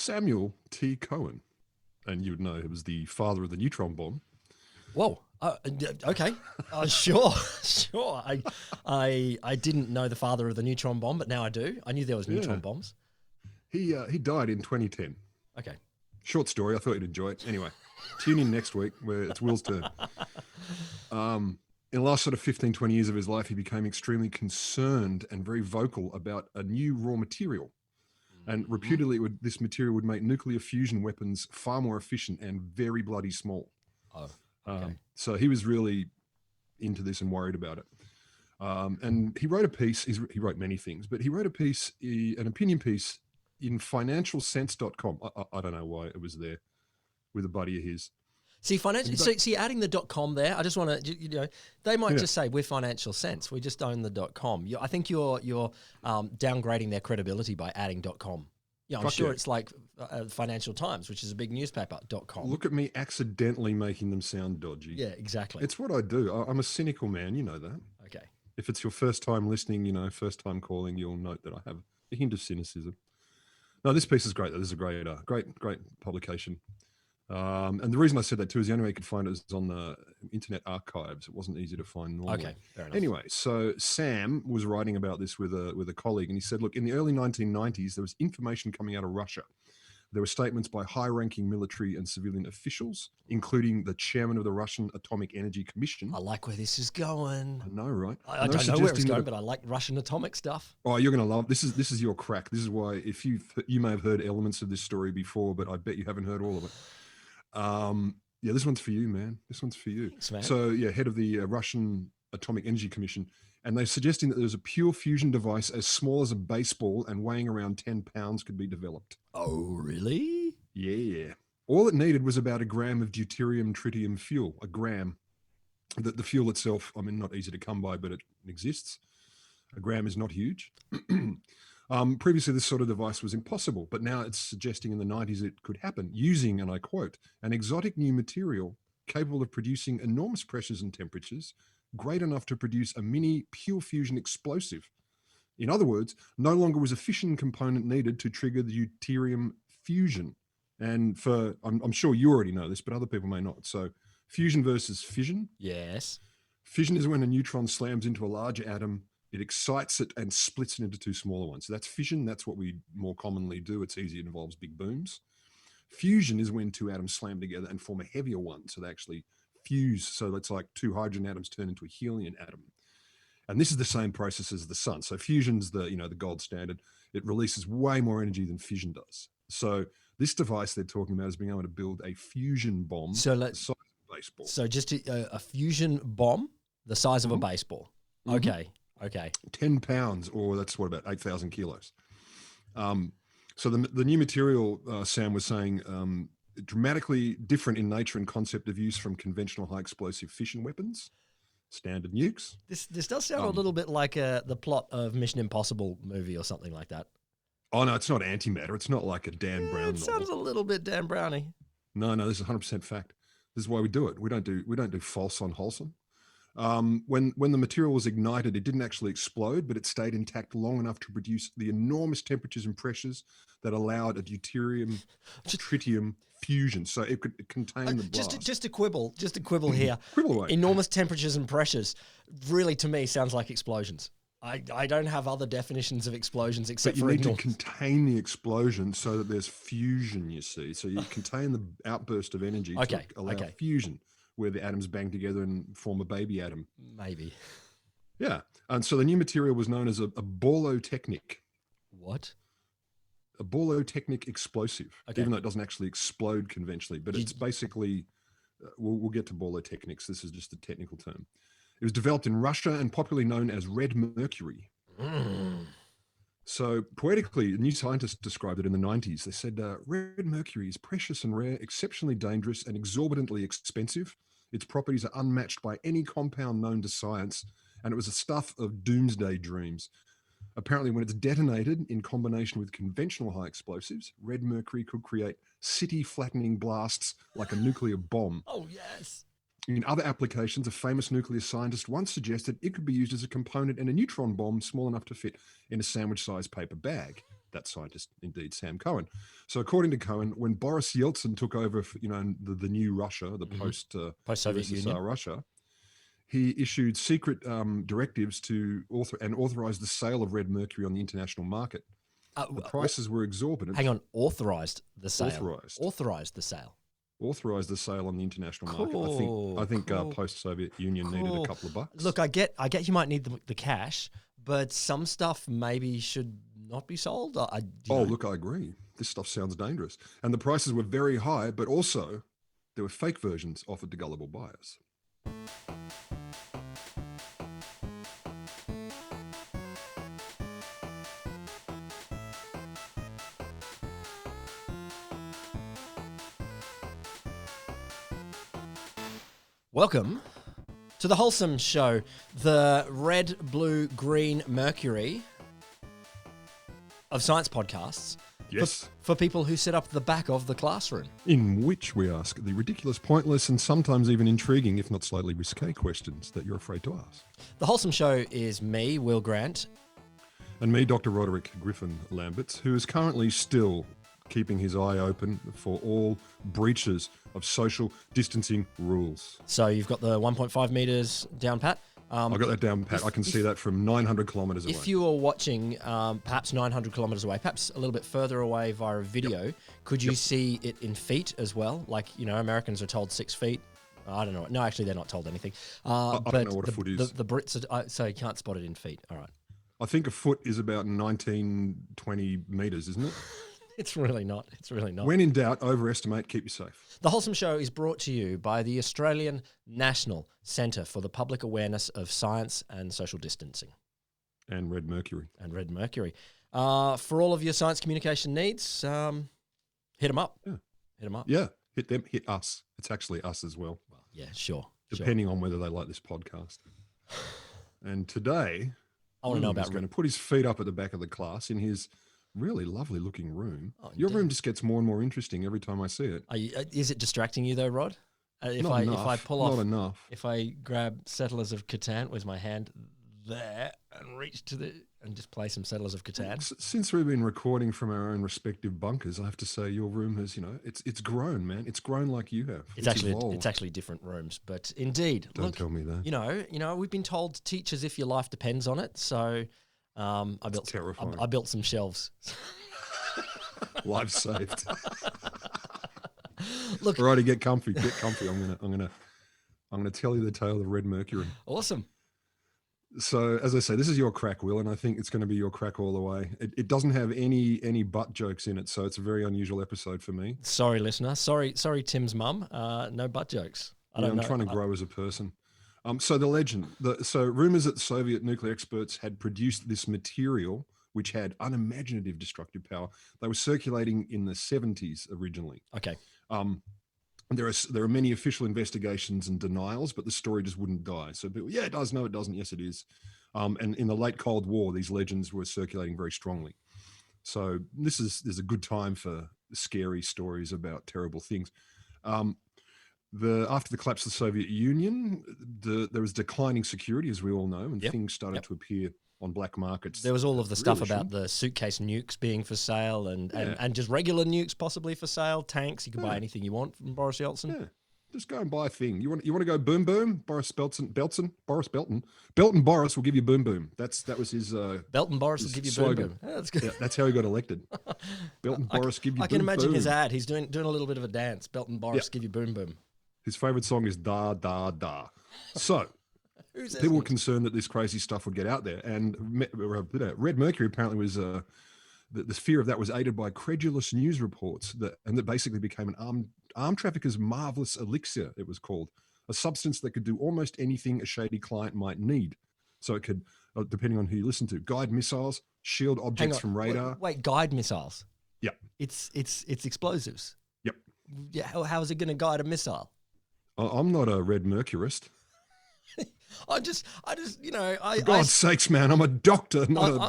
Samuel T. Cohen. And you would know he was the father of the neutron bomb. Whoa. Okay. Sure. Sure. I didn't know the father of the neutron bomb, but now I do. I knew there was neutron bombs. He died in 2010. Okay. Short story. I thought you'd enjoy it. Anyway, tune in next week where it's Will's turn. In the last sort of 15, 20 years of his life, he became extremely concerned and very vocal about a new raw material. And reputedly, this material would make nuclear fusion weapons far more efficient and very bloody small. Oh, okay. So he was really into this and worried about it. And he wrote a piece. He wrote many things, but he wrote a piece, an opinion piece in financialsense.com. I don't know why it was there with a buddy of his. See, see, adding the .com there, I just want to, they might just say we're Financial Sense. We just own the .com. I think you're downgrading their credibility by adding .com. Yeah, I'm sure it's like Financial Times, which is a big newspaper, .com. Look at me accidentally making them sound dodgy. Yeah, exactly. It's what I do. I'm a cynical man. You know that. Okay. If it's your first time listening, first time calling, you'll note that I have a hint of cynicism. No, this piece is great. This is a great publication. And the reason I said that too is the only way you could find it is on the Internet Archives. It wasn't easy to find normally. Okay, fair enough. Anyway, so Sam was writing about this with a colleague, and he said, look, in the early 1990s, there was information coming out of Russia. There were statements by high-ranking military and civilian officials, including the chairman of the Russian Atomic Energy Commission. I like where this is going. I know, right? I don't know where it's going, but I like Russian atomic stuff. Oh, you're going to love this. This is your crack. This is why you may have heard elements of this story before, but I bet you haven't heard all of it. Yeah, this one's for you, man. This one's for you. Thanks, man. So, yeah, head of the Russian Atomic Energy Commission, and they're suggesting that there's a pure fusion device as small as a baseball and weighing around 10 pounds could be developed. Oh, really? Yeah. All it needed was about a gram of deuterium tritium fuel, a gram. The fuel itself, I mean, not easy to come by, but it exists. A gram is not huge. Previously, this sort of device was impossible, but now it's suggesting in the 90s it could happen using, and I quote, an exotic new material capable of producing enormous pressures and temperatures, great enough to produce a mini pure fusion explosive. In other words, no longer was a fission component needed to trigger the deuterium fusion. And I'm sure you already know this, but other people may not. So fusion versus fission. Yes. Fission is when a neutron slams into a larger atom. It excites it and splits it into two smaller ones. So that's fission. That's what we more commonly do. It's easy. It involves big booms. Fusion is when two atoms slam together and form a heavier one. So they actually fuse. So that's like two hydrogen atoms turn into a helium atom. And this is the same process as the sun. So fusion's the gold standard. It releases way more energy than fission does. So this device they're talking about is being able to build a fusion bomb the size of a baseball. So just a fusion bomb the size of a baseball. Okay. Okay. 10 pounds, or that's what, about 8,000 kilos. So the new material, Sam was saying, dramatically different in nature and concept of use from conventional high explosive fission weapons, standard nukes. This does sound a little bit like the plot of Mission Impossible movie or something like that. Oh, no, it's not antimatter. It's not like a Dan Brown novel. It sounds a little bit Dan Brownie. No, this is 100% fact. This is why we do it. We don't do false on wholesome. When the material was ignited, it didn't actually explode, but it stayed intact long enough to produce the enormous temperatures and pressures that allowed a deuterium tritium fusion. So it could contain the blast. Just a quibble here. Quibble away. Enormous temperatures and pressures really, to me, sounds like explosions. I don't have other definitions of explosions except for you need to contain the explosion so that there's fusion, you see. So you contain the outburst of energy to allow fusion, where the atoms bang together and form a baby atom. Maybe. Yeah. And so the new material was known as a borlotechnic. What? A borlotechnic explosive, even though it doesn't actually explode conventionally. But it's basically, we'll get to borlotechnics. This is just a technical term. It was developed in Russia and popularly known as Red Mercury. So poetically, New Scientist described it in the 90s. They said, Red Mercury is precious and rare, exceptionally dangerous and exorbitantly expensive. Its properties are unmatched by any compound known to science, and it was the stuff of doomsday dreams. Apparently, when it's detonated in combination with conventional high explosives, Red Mercury could create city-flattening blasts like a nuclear bomb. Oh, yes. In other applications, a famous nuclear scientist once suggested it could be used as a component in a neutron bomb small enough to fit in a sandwich-sized paper bag. that scientist, indeed, Sam Cohen. So according to Cohen, when Boris Yeltsin took over, the new Russia, the Post-Soviet USSR Union. Russia, he issued secret directives to authorize the sale of Red Mercury on the international market. The prices were exorbitant. Hang on, authorized the sale. Authorized the sale on the international market. I think post-Soviet Union needed a couple of bucks. Look, I get you might need the cash, but some stuff maybe should not be sold. Look, I agree. This stuff sounds dangerous. And the prices were very high, but also there were fake versions offered to gullible buyers. Welcome to the Wholesome Show, the red, blue, green Mercury of science podcasts. Yes. For people who sit up the back of the classroom. In which we ask the ridiculous, pointless, and sometimes even intriguing, if not slightly risque questions that you're afraid to ask. The Wholesome Show is me, Will Grant. And me, Dr. Roderick Griffin Lamberts, who is currently still keeping his eye open for all breaches of social distancing rules. So you've got the 1.5 meters down pat. I got that down pat. I can see that from 900 kilometers away. If you are watching perhaps 900 kilometers away, perhaps a little bit further away via a video, could you see it in feet as well? Like, Americans are told 6 feet. I don't know. No, actually, they're not told anything. I don't know what a foot is. The Brits are, so you can't spot it in feet. All right. I think a foot is about 19, 20 meters, isn't it? It's really not. When in doubt, overestimate, keep you safe. The Wholesome Show is brought to you by the Australian National Centre for the Public Awareness of Science and Social Distancing. And Red Mercury. For all of your science communication needs, hit them up. Yeah. Hit them up. Yeah, hit them, hit us. It's actually us as well. Well, yeah, sure. Depending on whether they like this podcast. And today, I want to know about he's going to put his feet up at the back of the class in his really lovely looking room. Your room just gets more and more interesting every time I see it. Is it distracting you though, Rod? If I grab Settlers of Catan, where's my hand there, and reach to and just play some Settlers of Catan? Since we've been recording from our own respective bunkers, I have to say your room has, it's grown, man. It's grown like you have. It's actually different rooms, but indeed, don't tell me that. We've been told to teach as if your life depends on it. So I built some shelves. Life saved. Look, alrighty, get comfy. I'm gonna tell you the tale of Red Mercury. Awesome. So, as I say, this is your crack, Will, and I think it's going to be your crack all the way. It doesn't have any butt jokes in it, so it's a very unusual episode for me. Sorry, listener. Sorry, Tim's mum. No butt jokes. I'm trying to grow as a person. So the legend. So rumors that Soviet nuclear experts had produced this material, which had unimaginative destructive power. They were circulating in the 70s originally. Okay. There are many official investigations and denials, but the story just wouldn't die. So people, yeah, it does. No, it doesn't. Yes, it is. And in the late Cold War, these legends were circulating very strongly. So there's a good time for scary stories about terrible things. After the collapse of the Soviet Union, there was declining security, as we all know, and things started to appear on black markets. There was all of the stuff about the suitcase nukes being for sale and just regular nukes possibly for sale, tanks. You can buy anything you want from Boris Yeltsin. Yeah, just go and buy a thing. You want to go boom boom? Boris Belton. Belton Boris will give you boom boom. That was his Belton Boris will give you slogan. boom boom. Yeah, that's good. Yeah, that's how he got elected. Belton Boris give you boom boom. I can imagine his ad. He's doing a little bit of a dance. Belton Boris give you boom boom. His favorite song is Da Da Da. So people were concerned that this crazy stuff would get out there, and Red Mercury apparently was the fear of that was aided by credulous news reports that basically became an arm trafficker's marvelous elixir. It was called a substance that could do almost anything a shady client might need. So it could, depending on who you listen to, guide missiles, shield objects from radar. Wait, guide missiles? Yeah, it's explosives. Yep. Yeah, how is it going to guide a missile? I'm not a Red Mercurist. I just, For God's sakes, man, I'm a doctor.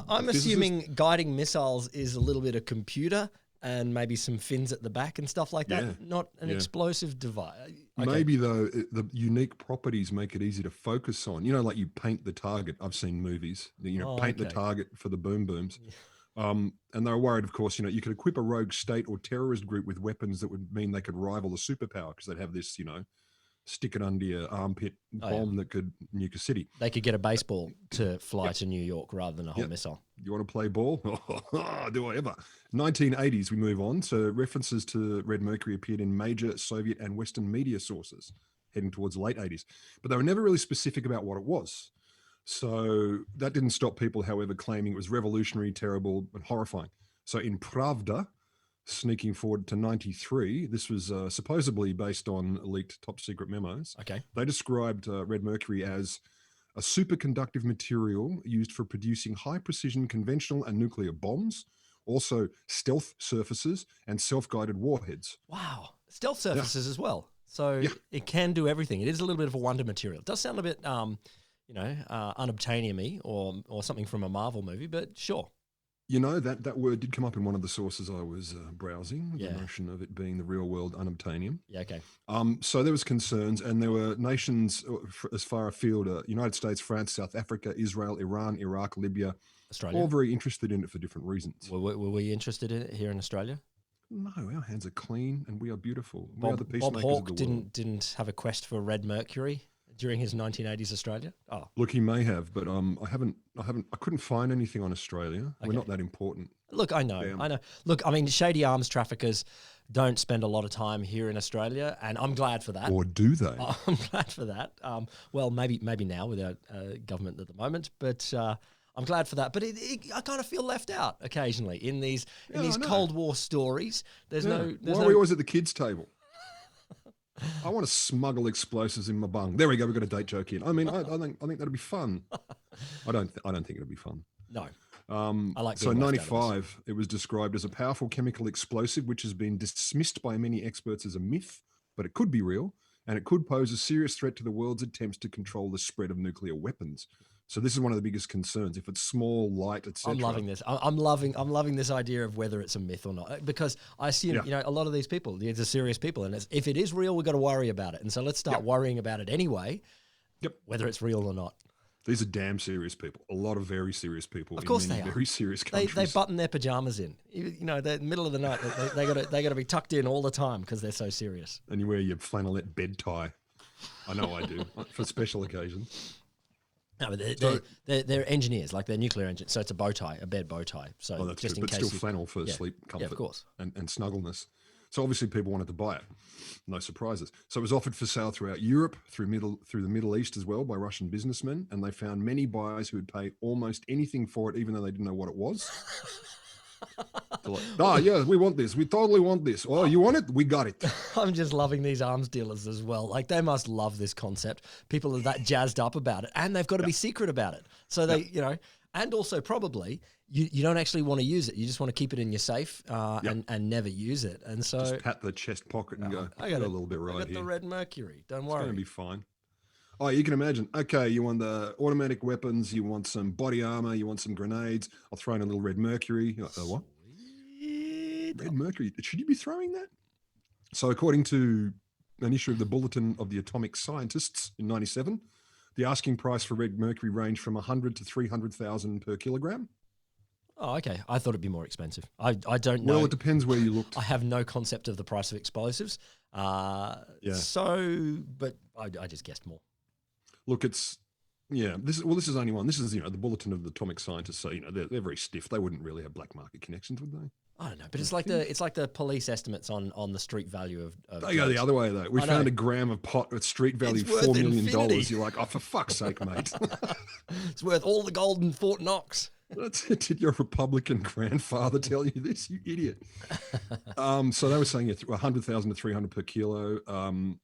I'm assuming guiding missiles is a little bit of computer and maybe some fins at the back and stuff like that. Not an explosive device. Okay. Maybe though, the unique properties make it easy to focus on. Like you paint the target. I've seen movies. Paint the target for the boom booms. And they were worried, of course, you could equip a rogue state or terrorist group with weapons that would mean they could rival a superpower because they'd have this, stick it under your armpit Oh, yeah. bomb that could nuke a city. They could get a baseball to fly to New York rather than a whole Yep. missile. You want to play ball? Do I ever? 1980s, we move on. So references to Red Mercury appeared in major Soviet and Western media sources heading towards the late 80s. But they were never really specific about what it was. So that didn't stop people, however, claiming it was revolutionary, terrible, and horrifying. So in Pravda, sneaking forward to 93, this was supposedly based on leaked top secret memos. Okay. They described Red Mercury as a superconductive material used for producing high precision conventional and nuclear bombs, also stealth surfaces and self-guided warheads. Wow. Stealth surfaces as well. So it can do everything. It is a little bit of a wonder material. It does sound a bit, unobtainium-y or something from a Marvel movie, but sure. That word did come up in one of the sources I was browsing, the notion of it being the real world unobtainium. Yeah, okay. So there was concerns, and there were nations as far afield, United States, France, South Africa, Israel, Iran, Iraq, Libya, Australia. all very interested in it for different reasons. Were we interested in it here in Australia? No, our hands are clean and we are beautiful. We Bob, are the peacemakers Bob Hawke of the world. didn't have a quest for Red Mercury during his 1980s Australia? Oh. Look, he may have, but I couldn't find anything on Australia. Okay. We're not that important. Look, I know. Look, I mean, shady arms traffickers don't spend a lot of time here in Australia, and I'm glad for that. Or do they? I'm glad for that. Well, maybe now without government at the moment, but I'm glad for that. But I kind of feel left out occasionally in these Cold War stories. Why are we always at the kids' table? I want to smuggle explosives in my bung. There we go. We've got a date joke in. I mean, I think that'd be fun. I don't think it'd be fun. No. I like. So in 95, it was described as a powerful chemical explosive, which has been dismissed by many experts as a myth, but it could be real, and it could pose a serious threat to the world's attempts to control the spread of nuclear weapons. So this is one of the biggest concerns. If it's small, light, etc. I'm loving this. I'm loving this idea of whether it's a myth or not, because I assume a lot of these people, these are serious people, and if it is real, we've got to worry about it. And so let's start worrying about it anyway. Yep. Whether it's real or not. These are damn serious people. A lot of very serious people. Of course in many they are. Very serious countries. They button their pajamas in. The middle of the night. They got to be tucked in all the time because they're so serious. And you wear your flannelette bed tie. I know I do for special occasions. No, but they're engineers, like they're nuclear engineers. So it's a bow tie, a bed bow tie. So that's just true, in but case still flannel for sleep comfort. Yeah, of course. And snuggleness. So obviously people wanted to buy it. No surprises. So it was offered for sale throughout Europe, through the Middle East as well by Russian businessmen, and they found many buyers who would pay almost anything for it, even though they didn't know what it was. Like, we want this. We totally want this. Oh, you want it? We got it. I'm just loving these arms dealers as well. Like, they must love this concept. People are that jazzed up about it, and they've got to be secret about it. So they, and also probably you don't actually want to use it. You just want to keep it in your safe and never use it. And so just pat the chest pocket and go, I got a little bit right here. I got the Red Mercury. Don't worry. It's going to be fine. Oh, you can imagine. Okay, you want the automatic weapons. You want some body armor. You want some grenades. I'll throw in a little Red Mercury. What? Red Mercury. Should you be throwing that? So according to an issue of the Bulletin of the Atomic Scientists in 97, the asking price for Red Mercury ranged from 100 to 300,000 per kilogram. Oh, okay. I thought it'd be more expensive. I don't know. Well, it depends where you looked. I have no concept of the price of explosives. So, but I just guessed more. Look, this is only one. This is, the Bulletin of the Atomic Scientists. So, they're very stiff. They wouldn't really have black market connections, would they? I don't know, but it's like the police estimates on the street value of they go the other way though. We found a gram of pot at street value $4 million. You're like, oh, for fuck's sake, mate. It's worth all the gold in Fort Knox. Did your Republican grandfather tell you this, you idiot? So they were saying 100,000 to 300 per kilo.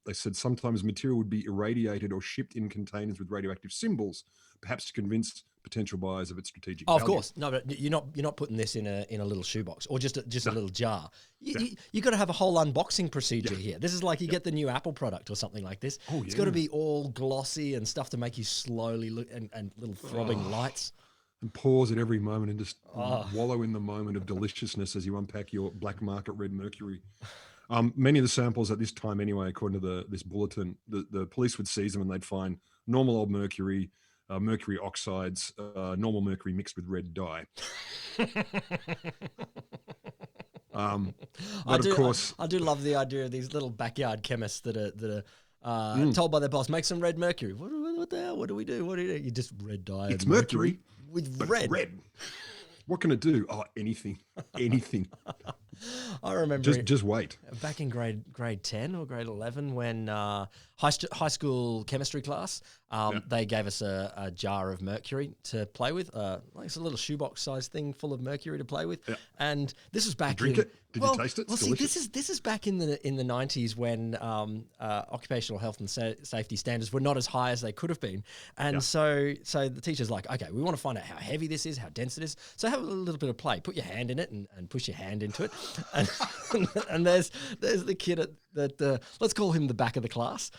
They said sometimes material would be irradiated or shipped in containers with radioactive symbols, perhaps to convince potential buyers of its strategic value. Of course. No, but you're not putting this in a little shoebox or just a little jar. You got to have a whole unboxing procedure here. This is like you get the new Apple product or something like this. Oh, it's got to be all glossy and stuff to make you slowly look and little throbbing lights. And pause at every moment and just wallow in the moment of deliciousness as you unpack your black market Red Mercury. Many of the samples at this time anyway, according to this bulletin, the police would seize them and they'd find normal old mercury, mercury oxides, normal mercury mixed with red dye. But of course, I do love the idea of these little backyard chemists that are told by their boss, make some red mercury. What the hell? What do we do? What do you do? You just red dye. It's mercury with but red. Red. What can it do? Oh, anything. I remember just wait. Back in grade 10 or grade 11 when high school chemistry class, they gave us a jar of mercury to play with. Like it's a little shoebox sized thing full of mercury to play with. Yeah. And this was back Did you taste it? Well, see, this is back in the 90s when occupational health and safety standards were not as high as they could have been. And so the teacher's like, okay, we want to find out how heavy this is, how dense it is. So have a little bit of play. Put your hand in it and push your hand into it. And there's the kid that let's call him the back of the class.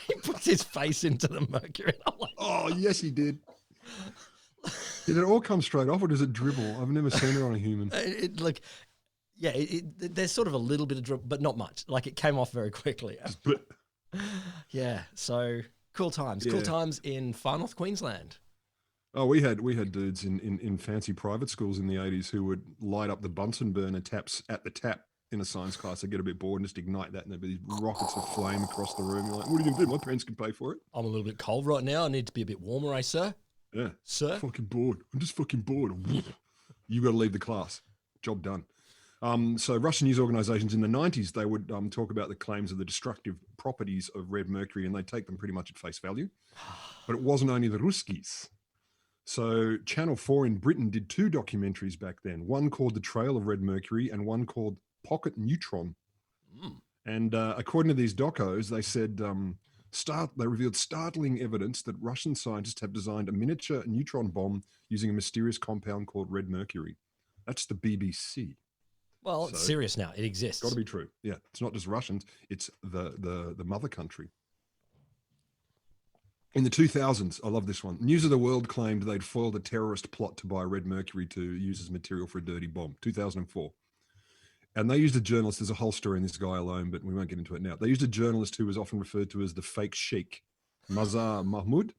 He puts his face into the mercury. I'm like, oh yes, he did. Did it all come straight off, or does it dribble? I've never seen it on a human. There's sort of a little bit of dribble, but not much. Like it came off very quickly. Yeah. So cool times. Yeah. Cool times in far north Queensland. Oh, we had dudes in fancy private schools in the 80s who would light up the Bunsen burner taps at the tap in a science class. They'd get a bit bored and just ignite that, and there'd be these rockets of flame across the room. You're like, what are you going to do? My parents can pay for it. I'm a little bit cold right now. I need to be a bit warmer, sir? Yeah. Sir? Fucking bored. I'm just fucking bored. You got to leave the class. Job done. So Russian news organizations in the 90s, they would talk about the claims of the destructive properties of red mercury, and they take them pretty much at face value. But it wasn't only the Ruskies. So Channel 4 in Britain did 2 documentaries back then, one called The Trail of Red Mercury and one called Pocket Neutron. And according to these docos, they said they revealed startling evidence that Russian scientists have designed a miniature neutron bomb using a mysterious compound called red mercury. That's the BBC. Well, it's serious now. It exists. Got to be true. Yeah, it's not just Russians. It's the mother country. In the 2000s, I love this one. News of the World claimed they'd foiled a terrorist plot to buy red mercury to use as material for a dirty bomb. 2004. And they used a journalist. There's a whole story in this guy alone, but we won't get into it now. They used a journalist who was often referred to as the fake sheikh, Mazar Mahmoud.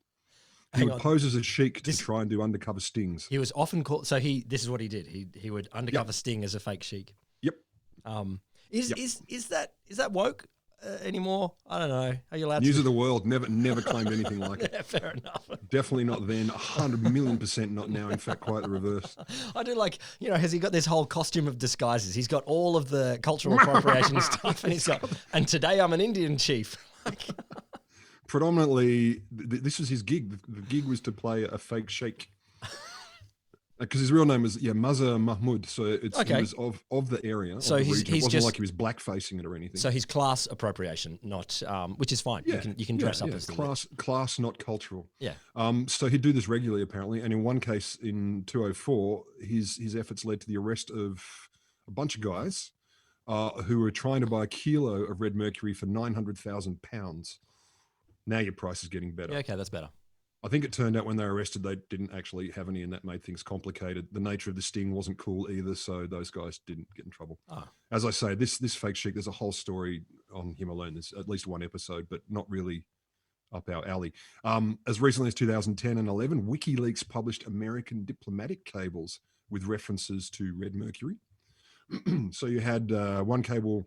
He would pose as a sheikh to try and do undercover stings. He was often called. So this is what he did. He would undercover sting as a fake sheikh. Yep. Is that woke anymore? I don't know. Are you allowed? News of the World never claimed anything like it. Yeah, fair enough. Definitely not then. 100,000,000% not now. In fact, quite the reverse. I do like, has he got this whole costume of disguises? He's got all of the cultural appropriation stuff, and he's got. And today I'm an Indian chief. Predominantly, this was his gig. The gig was to play a fake sheikh. Because his real name was Mazar Mahmoud, so he was of the area. So he's it wasn't just like he was blackfacing it or anything. So he's class appropriation, not which is fine. Yeah, you can dress up as class, not cultural. Yeah. So he'd do this regularly apparently, and in one case in 2004, his efforts led to the arrest of a bunch of guys who were trying to buy a kilo of red mercury for £900,000. Now your price is getting better. Yeah, okay, that's better. I think it turned out when they were arrested, they didn't actually have any, and that made things complicated. The nature of the sting wasn't cool either, so those guys didn't get in trouble. As I say, this fake sheikh, there's a whole story on him alone. There's at least one episode, but not really up our alley. As recently as 2010 and 11, WikiLeaks published American diplomatic cables with references to red mercury. So you had one cable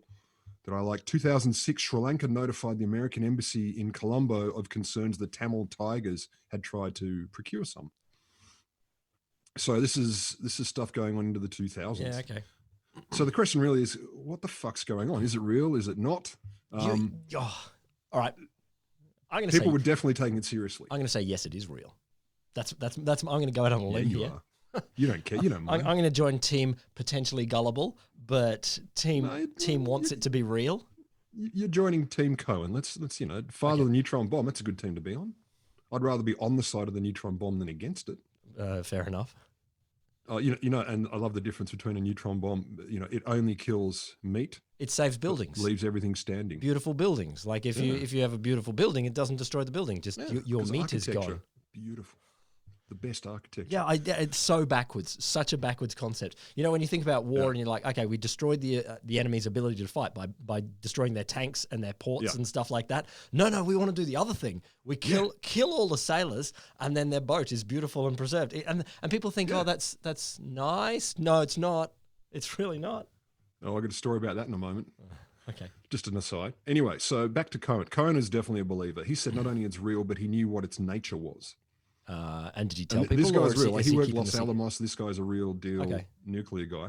that I like. 2006, Sri Lanka notified the American embassy in Colombo of concerns that Tamil tigers had tried to procure some. So this is stuff going on into the 2000s. Yeah, okay. So the question really is, what the fuck's going on? Is it real? Is it not? All right. People were definitely taking it seriously. I'm going to say yes, it is real. That's. I'm going to go out on a limb here. You don't care. You don't mind. I'm going to join team potentially gullible, but team wants it to be real. You're joining Team Cohen. Let's father the neutron bomb. That's a good team to be on. I'd rather be on the side of the neutron bomb than against it. Fair enough. And I love the difference between a neutron bomb. It only kills meat. It saves buildings. Leaves everything standing. Beautiful buildings. Like if you have a beautiful building, it doesn't destroy the building. Just your meat is gone. Beautiful. The best architecture. Yeah, it's so backwards, such a backwards concept. You know, when you think about war and you're like, okay, we destroyed the enemy's ability to fight by destroying their tanks and their ports and stuff like that. No, we want to do the other thing. We kill all the sailors, and then their boat is beautiful and preserved. And people think, oh, that's nice. No, it's not. It's really not. Oh, I got a story about that in a moment. Okay. Just an aside. Anyway, so back to Cohen. Cohen is definitely a believer. He said not only it's real, but he knew what its nature was. And did he tell people? This guy's real. He worked Los Alamos. This guy's a real deal nuclear guy.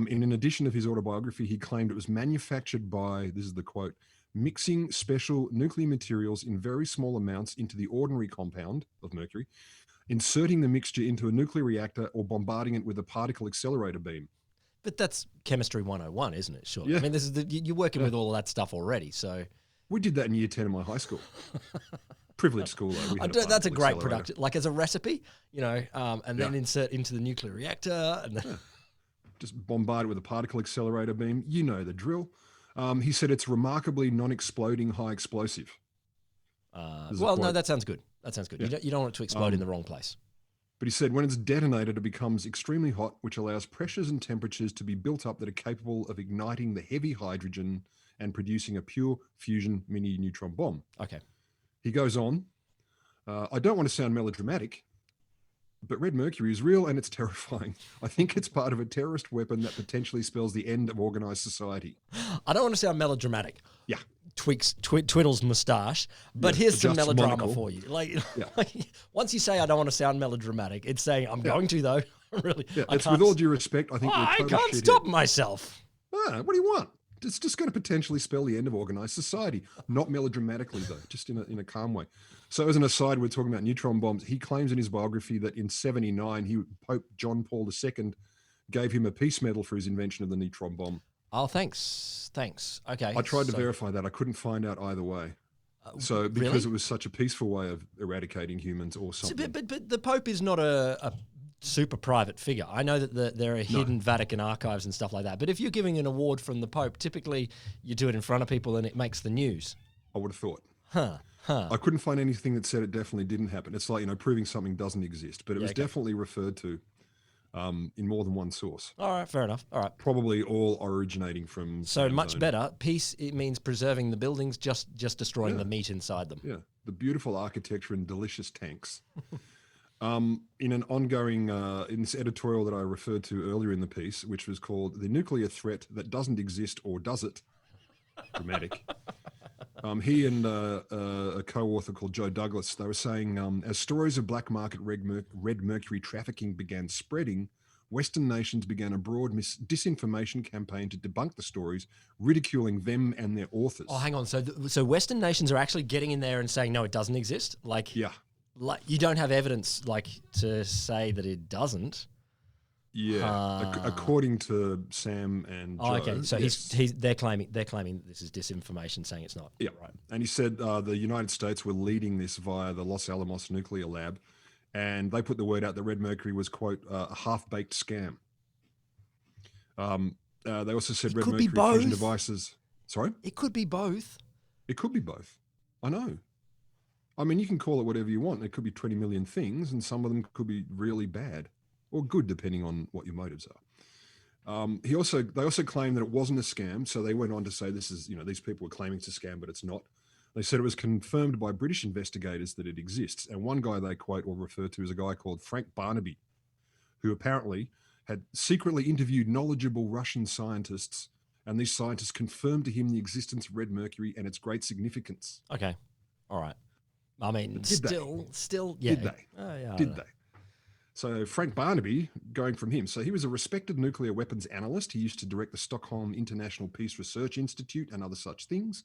In an edition of his autobiography, he claimed it was manufactured by, this is the quote, mixing special nuclear materials in very small amounts into the ordinary compound of mercury, inserting the mixture into a nuclear reactor, or bombarding it with a particle accelerator beam. But that's chemistry 101, isn't it? Sure. Yeah. I mean, this is you're working with all of that stuff already. So we did that in year 10 of my high school. Privileged school, though. We had that's a great production, like as a recipe, you know, and then insert into the nuclear reactor and then just bombard it with a particle accelerator beam. You know the drill. He said it's remarkably non-exploding high explosive. Well, no, that sounds good. That sounds good. Yeah. You don't want it to explode in the wrong place. But he said when it's detonated, it becomes extremely hot, which allows pressures and temperatures to be built up that are capable of igniting the heavy hydrogen and producing a pure fusion mini neutron bomb. Okay. He goes on, I don't want to sound melodramatic, but Red Mercury is real and it's terrifying. I think it's part of a terrorist weapon that potentially spells the end of organized society. I don't want to sound melodramatic. Yeah. Twiddles moustache, but here's some melodrama for you. Like, once you say I don't want to sound melodramatic, it's saying I'm going to, though. Really. Yeah, it's with all due respect, I think I can't stop myself. What do you want? It's just going to potentially spell the end of organized society. Not melodramatically, though, just in a calm way. So as an aside, we're talking about neutron bombs. He claims in his biography that in 79, Pope John Paul II gave him a peace medal for his invention of the neutron bomb. Oh, thanks. Okay. I tried to verify that. I couldn't find out either way. Because it was such a peaceful way of eradicating humans or something. But the Pope is not a super private figure. I know that there are hidden Vatican archives and stuff like that. But if you're giving an award from the Pope, typically you do it in front of people and it makes the news. I would have thought. I couldn't find anything that said it definitely didn't happen. It's like, proving something doesn't exist. But it was definitely referred to in more than one source. All right, fair enough. All right. Probably all originating from... So much better. Peace, it means preserving the buildings, just destroying the meat inside them. Yeah, the beautiful architecture and delicious tanks. In an ongoing, in this editorial that I referred to earlier in the piece, which was called The Nuclear Threat That Doesn't Exist or Does It? Dramatic. He and a co-author called Joe Douglas, they were saying, as stories of black market red mercury trafficking began spreading, Western nations began a broad disinformation campaign to debunk the stories, ridiculing them and their authors. Oh, hang on. So Western nations are actually getting in there and saying, no, it doesn't exist? Like you don't have evidence to say that it doesn't. Yeah, according to Sam and Joe. Oh, okay. So they're claiming this is disinformation, saying it's not. Yeah, right. And he said the United States were leading this via the Los Alamos nuclear lab, and they put the word out that Red Mercury was, quote, a half-baked scam. They also said Red Mercury fusion devices. Sorry? It could be both. It could be both. I know. I mean, you can call it whatever you want. It could be 20 million things, and some of them could be really bad. Or good, depending on what your motives are. They also claimed that it wasn't a scam. So they went on to say this is, these people were claiming it's a scam, but it's not. They said it was confirmed by British investigators that it exists. And one guy they quote or refer to is a guy called Frank Barnaby, who apparently had secretly interviewed knowledgeable Russian scientists. And these scientists confirmed to him the existence of Red Mercury and its great significance. Okay. All right. I mean, still, yeah. Did they? Did they? So Frank Barnaby, going from him. So he was a respected nuclear weapons analyst. He used to direct the Stockholm International Peace Research Institute and other such things.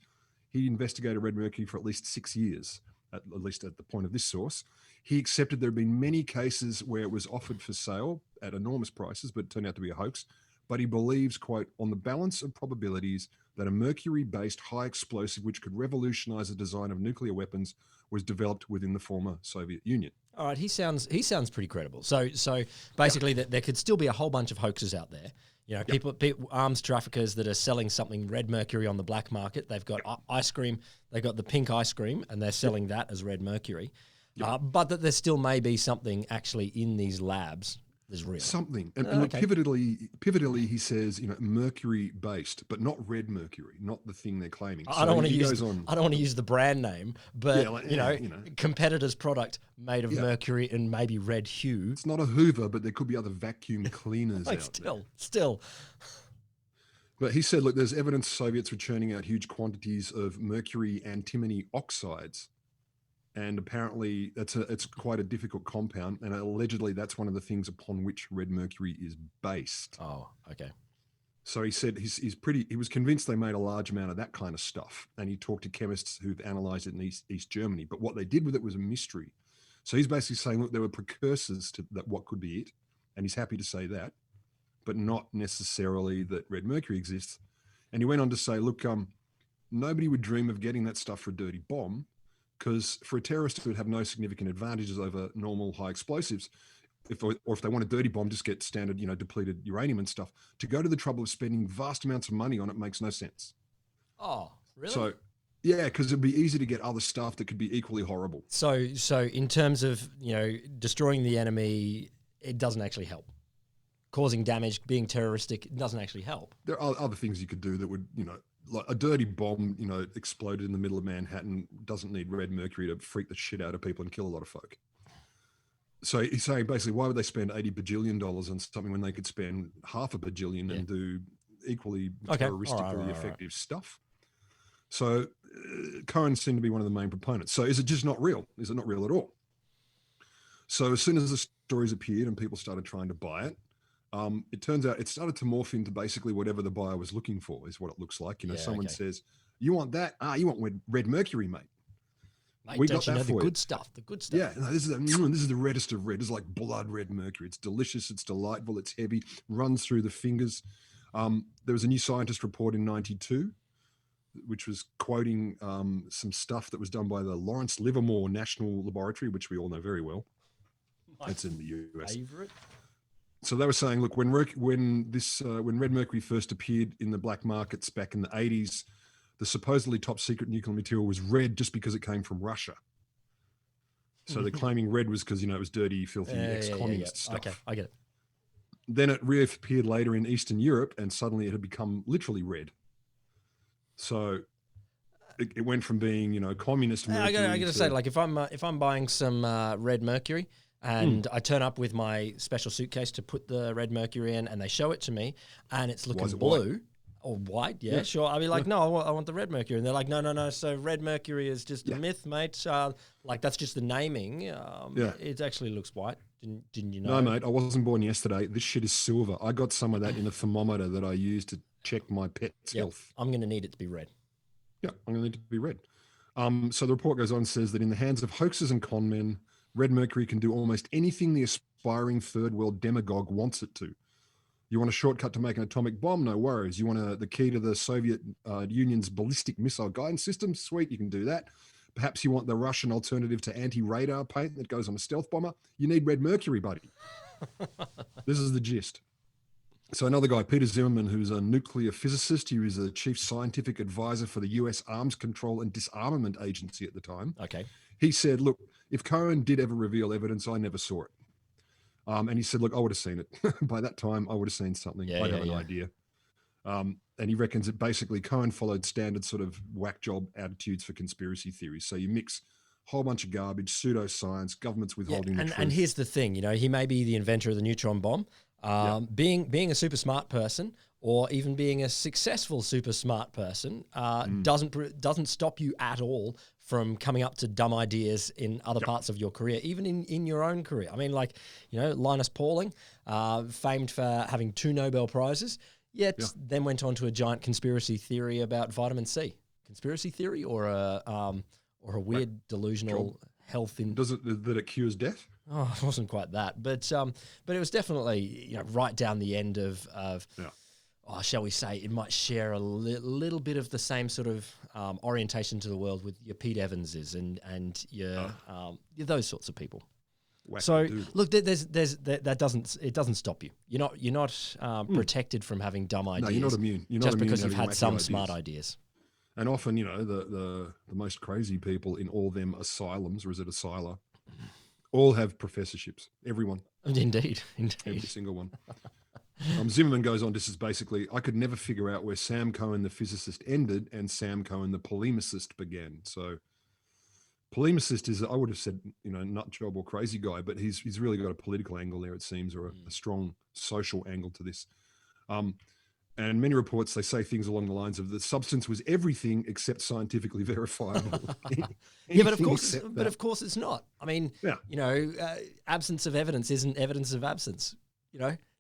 He investigated Red Mercury for at least 6 years, at least at the point of this source. He accepted there have been many cases where it was offered for sale at enormous prices, but turned out to be a hoax. But he believes, quote, on the balance of probabilities that a mercury-based high explosive which could revolutionize the design of nuclear weapons was developed within the former Soviet Union. All right, he sounds pretty credible. So basically, that there could still be a whole bunch of hoaxes out there. People, arms traffickers that are selling something Red Mercury on the black market. They've got ice cream. They've got the pink ice cream, and they're selling that as Red Mercury. but that there still may be something actually in these labs that's real. Something. And look, pivotally, he says, mercury based, but not red mercury, not the thing they're claiming. I don't want to use the brand name, but competitor's product made of mercury and maybe red hue. It's not a Hoover, but there could be other vacuum cleaners out there. Still. But he said, look, there's evidence Soviets were churning out huge quantities of mercury antimony oxides. And apparently it's quite a difficult compound. And allegedly that's one of the things upon which red mercury is based. Oh, okay. So he said he was convinced they made a large amount of that kind of stuff. And he talked to chemists who've analyzed it in East Germany. But what they did with it was a mystery. So he's basically saying, look, there were precursors to that, what could be it. And he's happy to say that, but not necessarily that red mercury exists. And he went on to say, look, nobody would dream of getting that stuff for a dirty bomb, because for a terrorist who would have no significant advantages over normal high explosives, if they want a dirty bomb, just get standard, depleted uranium and stuff. To go to the trouble of spending vast amounts of money on it makes no sense. Oh, really? So, yeah, because it'd be easy to get other stuff that could be equally horrible. So in terms of, destroying the enemy, it doesn't actually help. Causing damage, being terroristic, it doesn't actually help. There are other things you could do that would, like a dirty bomb, exploded in the middle of Manhattan doesn't need red mercury to freak the shit out of people and kill a lot of folk. So he's saying basically, why would they spend $80 bajillion on something when they could spend half a bajillion and do equally terroristically effective stuff? So Cohen seemed to be one of the main proponents. So is it just not real? Is it not real at all? So as soon as the stories appeared and people started trying to buy it, it turns out it started to morph into basically whatever the buyer was looking for, is what it looks like. Someone says, you want that? You want red mercury, mate. We got that for you. The good stuff. Yeah, this is the reddest of red. This is like blood red mercury. It's delicious. It's delightful. It's heavy. Runs through the fingers. There was a new scientist report in '92, which was quoting some stuff that was done by the Lawrence Livermore National Laboratory, which we all know very well. It's in the US. Favorite. So they were saying, look, when red mercury first appeared in the black markets back in the 80s, the supposedly top secret nuclear material was red just because it came from Russia. So they're claiming red was because, it was dirty, filthy, ex-communist stuff. Okay, I get it. Then it reappeared later in Eastern Europe, and suddenly it had become literally red. So it went from being, communist mercury. I got to say, like if I'm buying some red mercury, and I turn up with my special suitcase to put the red mercury in, and they show it to me, and it's looking blue or white. Yeah, sure. I'll be like, no, I want the red mercury, and they're like, no. So red mercury is just a myth, mate. That's just the naming. It actually looks white. Didn't you know? No, mate. I wasn't born yesterday. This shit is silver. I got some of that in a thermometer that I use to check my pet's health. I'm going to need it to be red. Yeah, I'm going to need it to be red. So the report goes on and says that in the hands of hoaxes and con men, red mercury can do almost anything the aspiring third world demagogue wants it to. You want a shortcut to make an atomic bomb? No worries. You want the key to the Soviet Union's ballistic missile guidance system? Sweet, you can do that. Perhaps you want the Russian alternative to anti-radar paint that goes on a stealth bomber? You need red mercury, buddy. This is the gist. So another guy, Peter Zimmerman, who's a nuclear physicist, he was a chief scientific advisor for the US Arms Control and Disarmament Agency at the time. Okay. He said, look, if Cohen did ever reveal evidence, I never saw it. And he said, look, I would have seen it. By that time, I would have seen something. I'd have an idea. And he reckons that basically Cohen followed standard sort of whack job attitudes for conspiracy theories. So you mix a whole bunch of garbage, pseudoscience, governments withholding the truth. And here's the thing, he may be the inventor of the neutron bomb. Being a super smart person, or even being a successful super smart person, doesn't stop you at all from coming up to dumb ideas in other parts of your career, even in your own career. I mean, Linus Pauling, famed for having 2 Nobel Prizes, then went on to a giant conspiracy theory about vitamin C. Conspiracy theory or a weird delusional health in... Does it that it cures death? Oh, it wasn't quite that, but it was definitely right down the end of shall we say, it might share a little bit of the same sort of orientation to the world with your Pete Evanses and your those sorts people. So look, that doesn't stop you. You're not protected from having dumb ideas. No, you're not immune. You're not just immune because you've had some smart ideas. And often, the most crazy people in all them asylums, or is it asyla, all have professorships. Everyone, Indeed, every indeed. single one. Zimmerman goes on. This is basically, I could never figure out where Sam Cohen, the physicist, ended and Sam Cohen, the polemicist, began. So, polemicist is, I would have said, nut job or crazy guy, but he's really got a political angle there, it seems, or a strong social angle to this. And many reports, they say things along the lines of the substance was everything except scientifically verifiable. Yeah, but of course it's not. I mean, yeah. Absence of evidence isn't evidence of absence.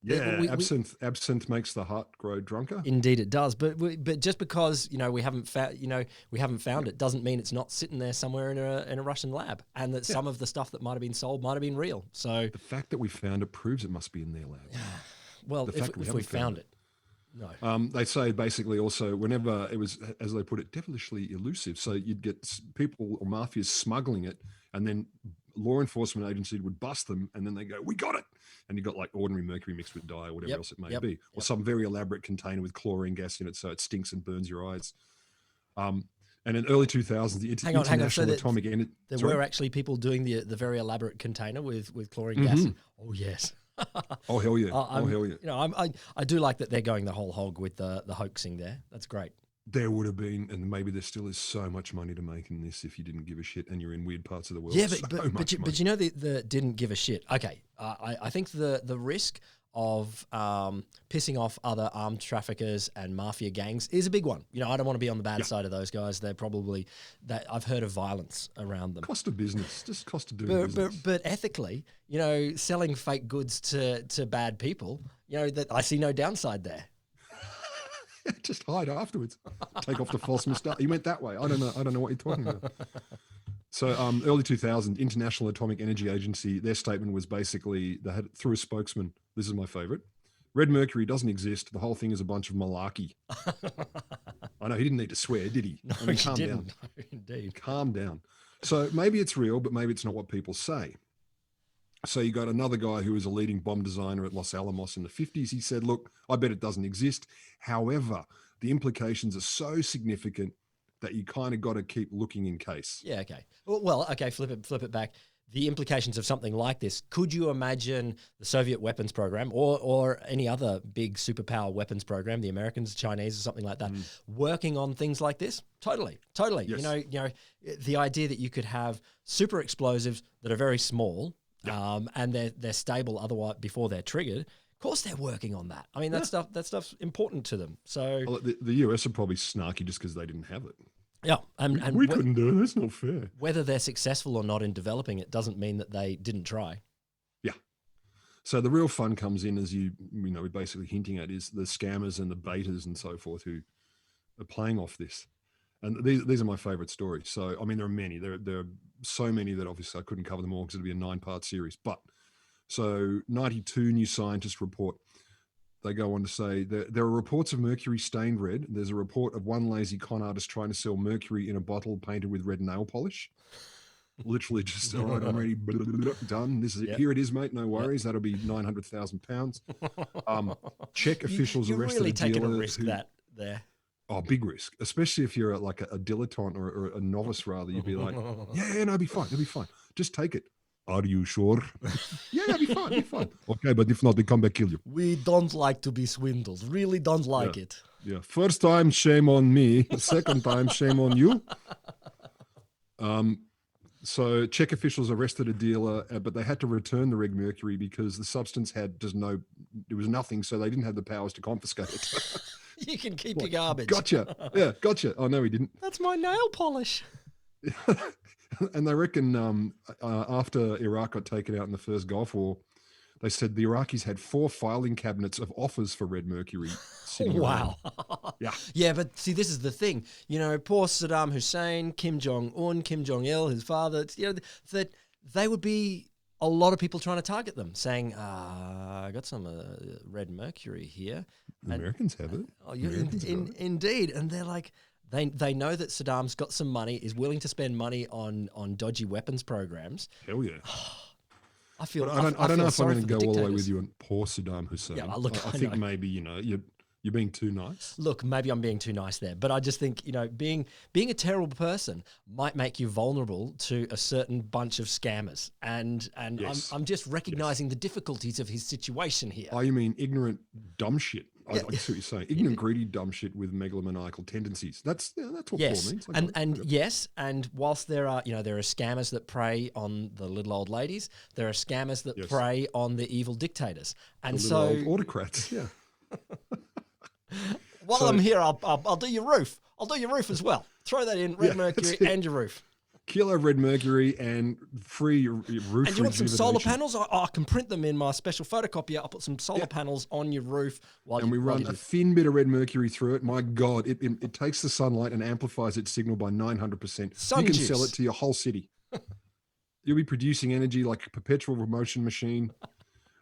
Yeah, absinthe makes the heart grow drunker. Indeed, it does. But just because we haven't found it doesn't mean it's not sitting there somewhere in a Russian lab, and that some of the stuff that might have been sold might have been real. So the fact that we found it proves it must be in their lab. Well, if we found it. No. They say basically also whenever it was, as they put it, devilishly elusive. So you'd get people or mafias smuggling it, and then law enforcement agency would bust them, and then they go, "We got it," and you got like ordinary mercury mixed with dye or whatever else it may be, or some very elaborate container with chlorine gas in it, so it stinks and burns your eyes. And in early 2000s, the International Atomic Energy. There were actually people doing the very elaborate container with chlorine gas. Oh yes. Oh hell yeah! Hell yeah! I do like that they're going the whole hog with the hoaxing there. That's great. There would have been, and maybe there still is, so much money to make in this if you didn't give a shit and you're in weird parts of the world. Yeah, but the didn't give a shit. Okay, I think the risk of pissing off other armed traffickers and mafia gangs is a big one. I don't want to be on the bad side of those guys. They're probably I've heard of violence around them. Cost of business, just cost of doing business. But ethically, selling fake goods to bad people, that I see no downside there. Just hide afterwards. Take off the false moustache. You went that way. I don't know what you're talking about. So early 2000, International Atomic Energy Agency, their statement was basically, they had through a spokesman, this is my favorite, Red Mercury doesn't exist. The whole thing is a bunch of malarkey. I know, he didn't need to swear, did he? No, calm he down. Didn't. No, indeed. Calm down. So maybe it's real, but maybe it's not what people say. So you got another guy who was a leading bomb designer at Los Alamos in the 50s. He said, look, I bet it doesn't exist. However, the implications are so significant that you kind of got to keep looking in case. Yeah, okay. Well, okay, flip it back. The implications of something like this, could you imagine the Soviet weapons program or any other big superpower weapons program, the Americans, Chinese, or something like that, working on things like this? Totally. Yes. The idea that you could have super explosives that are very small, and they're stable otherwise before they're triggered. Of course, they're working on that. I mean, that stuff's important to them. So the US are probably snarky just because they didn't have it. Yeah, and we couldn't do it. That's not fair. Whether they're successful or not in developing it doesn't mean that they didn't try. Yeah. So the real fun comes in, as we're basically hinting at, is the scammers and the betas and so forth who are playing off this. And these are my favorite stories. So, I mean, there are many. There are so many that obviously I couldn't cover them all because it'd be a 9-part series. But so 92 New Scientist report, they go on to say there are reports of mercury stained red. There's a report of one lazy con artist trying to sell mercury in a bottle painted with red nail polish. Literally just, all right, I'm ready, done. This is it. Here it is, mate. No worries. That'll be £900,000. Czech officials you're arrested really a dealer taking a risk there. Oh, big risk, especially if you're like a dilettante or a novice, rather. You'd be like, yeah, no, it'll be fine. Just take it. Are you sure? Yeah, it'll be fine. Okay, but if not, we come back, kill you. We don't like to be swindled. Really don't like it. Yeah. First time, shame on me. Second time, shame on you. So Czech officials arrested a dealer, but they had to return the Red Mercury because the substance it was nothing, so they didn't have the powers to confiscate it. You can keep your garbage. Gotcha. Yeah, gotcha. Oh, no, he didn't. That's my nail polish. And they reckon after Iraq got taken out in the first Gulf War, they said the Iraqis had 4 filing cabinets of offers for Red Mercury sitting around. Yeah. Yeah, but see, this is the thing. Poor Saddam Hussein, Kim Jong-un, Kim Jong-il, his father, that they would be a lot of people trying to target them, saying, I got some Red Mercury here. The Americans have it. Oh, indeed. And they're like, they know that Saddam's got some money, is willing to spend money on dodgy weapons programs. Hell yeah. I don't know if I'm going to go all the way with you on poor Saddam Hussein. Yeah, look, I think maybe, You're being too nice. Look, maybe I'm being too nice there, but I just think, being a terrible person might make you vulnerable to a certain bunch of scammers. And Yes. I'm just recognizing the difficulties of his situation here. Oh, you mean ignorant, dumb shit? I Yeah. see what you're saying. Ignorant, greedy, dumb shit with megalomaniacal tendencies. That's what poor Yes, means. yes, and whilst there are scammers that prey on the little old ladies, there are scammers that prey on the evil dictators, and the so little old autocrats. Yeah. While I'm here, I'll do your roof. I'll do your roof as well. Throw that in, Red Mercury and your roof. Kilo Red Mercury and free your roof. And you want some solar panels? I can print them in my special photocopier. I'll put some solar panels on your roof we run a thin bit of Red Mercury through it. My God, it takes the sunlight and amplifies its signal by 900%. You can sell it to your whole city. You'll be producing energy like a perpetual motion machine.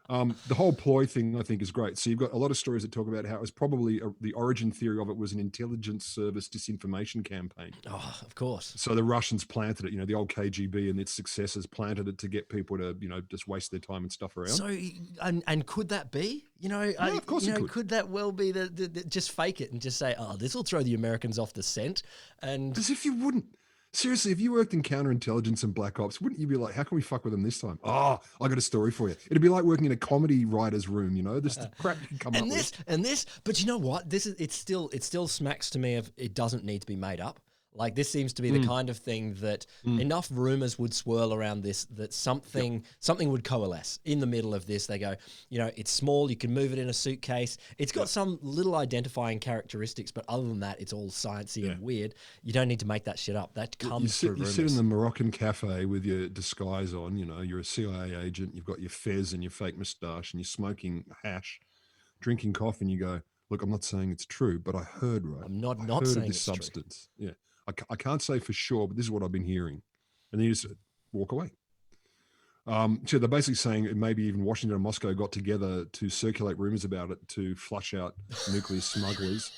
The whole ploy thing, I think, is great. So you've got a lot of stories that talk about how it was probably the origin theory of it was an intelligence service disinformation campaign. Oh, of course. So the Russians planted it, the old KGB and its successors planted it to get people to, just waste their time and stuff around. So, and could that be? Of course it could. Could that well be the just fake it and just say, oh, this will throw the Americans off the scent? And as if you wouldn't. Seriously, if you worked in counterintelligence and black ops, wouldn't you be like, how can we fuck with them this time? Oh, I got a story for you. It'd be like working in a comedy writer's room, This the crap you can come up with. And this, but you know what? It still smacks to me of it doesn't need to be made up. Like this seems to be the kind of thing that enough rumors would swirl around this that something would coalesce in the middle of this. They go, it's small, you can move it in a suitcase. It's got some little identifying characteristics, but other than that, it's all sciencey and weird. You don't need to make that shit up. That comes through rumors. You sit in the Moroccan cafe with your disguise on, you're a CIA agent, you've got your fez and your fake moustache and you're smoking hash, drinking coffee, and you go, look, I'm not saying it's true, but I heard right. I'm not heard saying of this it's substance. True. Yeah. I can't say for sure, but this is what I've been hearing. And then you just walk away. So they're basically saying maybe even Washington and Moscow got together to circulate rumors about it to flush out nuclear smugglers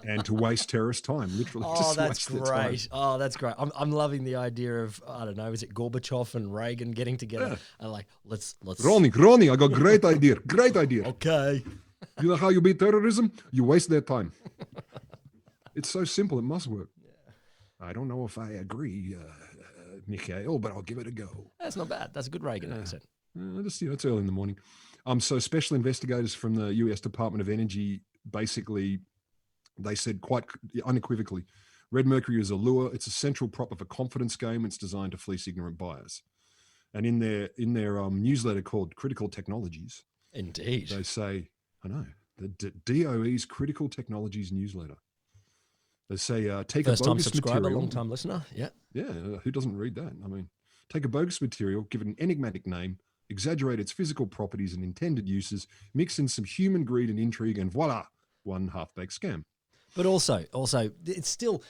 and to waste terrorist time, literally. Oh, that's great. Oh, that's great. I'm loving the idea of, I don't know, is it Gorbachev and Reagan getting together and like, let's. Ronnie, I got a great idea. Great idea. Okay. You know how you beat terrorism? You waste their time. It's so simple. It must work. I don't know if I agree, Mikhail, but I'll give it a go. That's not bad. That's a good Reagan accent. It's early in the morning. So special investigators from the U.S. Department of Energy, basically, they said quite unequivocally, Red Mercury is a lure. It's a central prop of a confidence game. It's designed to fleece ignorant buyers. And in their newsletter called Critical Technologies, indeed, they say, I know, the DOE's Critical Technologies newsletter. They say, take First a bogus time subscriber, material. long time listener. Yeah. Yeah. Who doesn't read that? I mean, take a bogus material, give it an enigmatic name, exaggerate its physical properties and intended uses, mix in some human greed and intrigue, and voila, one half-baked scam. But also, it's still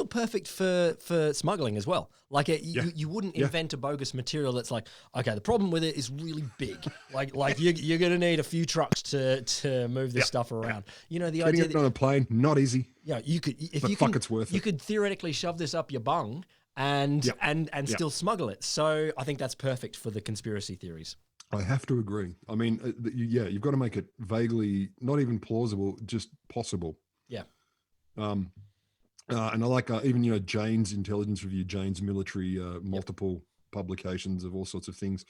perfect for smuggling as well. Like you wouldn't invent a bogus material that's like, okay, the problem with it is really big. like you're going to need a few trucks to move this stuff around. The Getting idea it on a plane, not easy. Yeah, you could it's worth it. You could theoretically shove this up your bung and still smuggle it. So I think that's perfect for the conspiracy theories. I have to agree. I mean, you've got to make it vaguely, not even plausible, just possible. Yeah. And I like even Jane's Intelligence Review, Jane's military, multiple publications of all sorts of things.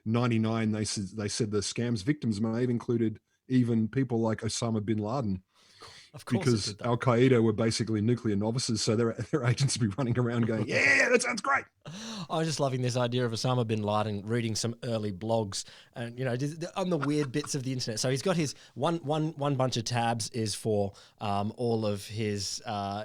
99, they said the scam's victims may have included even people like Osama bin Laden. Of course, because Al Qaeda were basically nuclear novices, so their agents would be running around going, "Yeah, that sounds great." I was just loving this idea of Osama bin Laden reading some early blogs, and on the weird bits of the internet. So he's got his one bunch of tabs is for all of his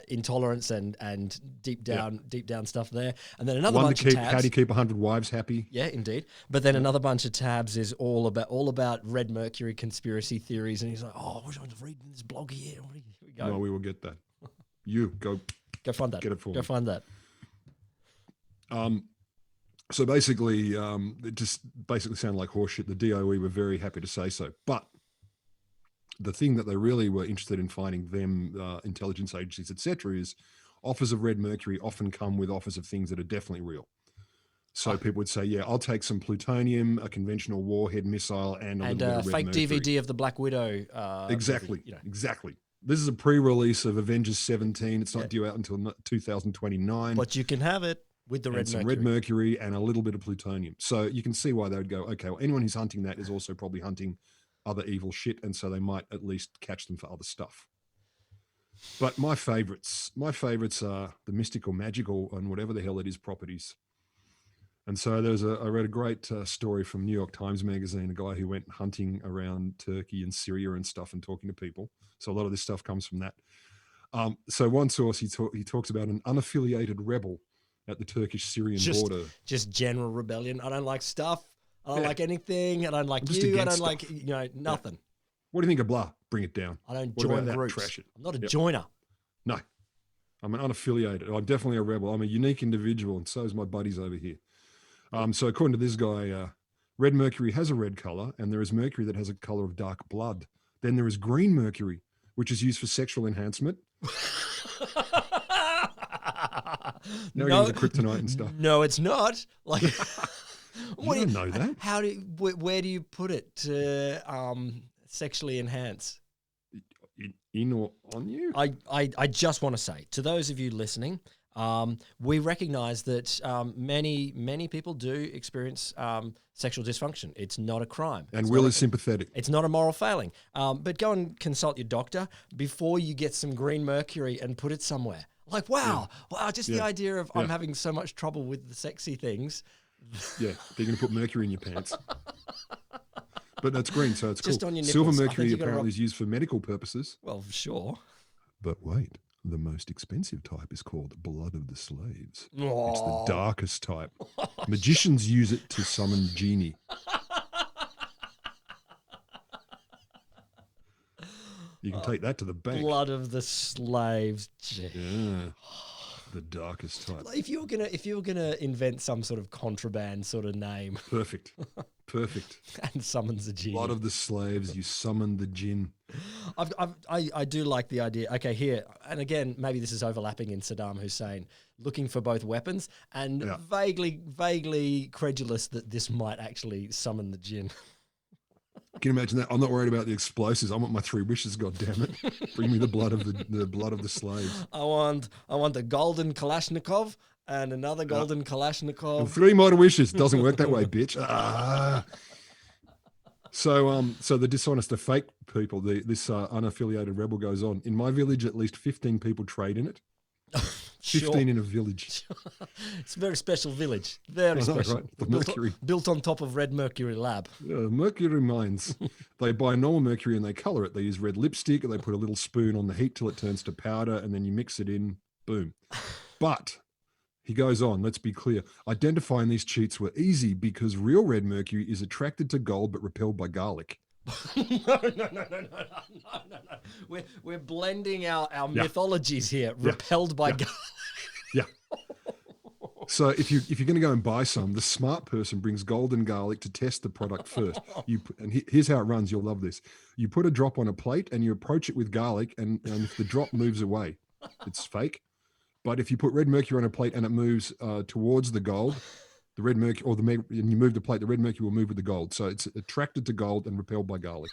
intolerance and deep down stuff there, and then another bunch of tabs. How do you keep 100 wives happy? Yeah, indeed. But then another bunch of tabs is all about Red Mercury conspiracy theories, and he's like, "Oh, I wish I was reading this blog here." Here we go. No, we will get that. You go find that. Get it for me. Go find that. So basically, it just basically sounded like horseshit. The DOE were very happy to say so. But the thing that they really were interested in finding them, intelligence agencies, etc., is offers of Red Mercury often come with offers of things that are definitely real. So people would say, yeah, I'll take some plutonium, a conventional warhead missile, and a little bit of Red fake Mercury. DVD of the Black Widow. Exactly. Exactly. This is a pre-release of Avengers 17. It's not due out until 2029. But you can have it with the Red Mercury and a little bit of plutonium. So you can see why they would go, okay, well, anyone who's hunting that is also probably hunting other evil shit, and so they might at least catch them for other stuff. But my favorites are the mystical, magical, and whatever the hell it is properties. And so I read a great story from New York Times Magazine, a guy who went hunting around Turkey and Syria and stuff and talking to people. So a lot of this stuff comes from that. So one source, he talks about an unaffiliated rebel at the Turkish-Syrian border. Just general rebellion. I don't like stuff. I don't like anything. I don't like you. I don't stuff. Like, nothing. Yeah. What do you think of blah? Bring it down. I don't join groups. Trash it. I'm not a joiner. No. I'm an unaffiliated. I'm definitely a rebel. I'm a unique individual, and so is my buddies over here. So according to this guy, red mercury has a red color, and there is mercury that has a color of dark blood. Then there is green mercury, which is used for sexual enhancement. Now we're into kryptonite and stuff. No, it's not. Like, you don't know that. Where do you put it to sexually enhance? In or on you? I just want to say to those of you listening, we recognize that many people do experience sexual dysfunction. It's not a crime. And Will is sympathetic. It's not a moral failing. But go and consult your doctor before you get some green mercury and put it somewhere. Like, wow, just the idea of I'm having so much trouble with the sexy things. Yeah, they're going to put mercury in your pants. But that's green, so it's just cool. on your nipples. Silver mercury apparently is used for medical purposes. Well, sure. But wait, the most expensive type is called blood of the slaves. Oh. It's the darkest type. Magicians use it to summon genie. You can take that to the bank. Blood of the slaves. Yeah. The darkest type. If you were gonna invent some sort of contraband sort of name. Perfect. And summons the genie. Blood of the slaves, you summon the jinn. I do like the idea. Okay, here, and again, maybe this is overlapping in Saddam Hussein, looking for both weapons and vaguely credulous that this might actually summon the jinn. Can you imagine that? I'm not worried about the explosives. I want my 3 wishes, goddammit. Bring me the blood of the slaves. I want a golden Kalashnikov and another golden Kalashnikov. And 3 more wishes. Doesn't work that way, bitch. So the dishonest, the fake people, this unaffiliated rebel goes on. In my village, at least 15 people trade in it. 15 in a village. It's a very special village. Very special. Right? The mercury. Built on top of Red Mercury lab. Mercury mines. They buy normal mercury and they color it. They use red lipstick and they put a little spoon on the heat till it turns to powder and then you mix it in. Boom. But he goes on, let's be clear. Identifying these cheats were easy because real red mercury is attracted to gold but repelled by garlic. No. We're blending our mythologies here. Repelled by garlic. Yeah. So if you're going to go and buy some, the smart person brings gold and garlic to test the product first. Here's how it runs. You'll love this. You put a drop on a plate and you approach it with garlic, and if the drop moves away, it's fake. But if you put red mercury on a plate and it moves towards the gold, the red mercury, and you move the plate, the red mercury will move with the gold. So it's attracted to gold and repelled by garlic.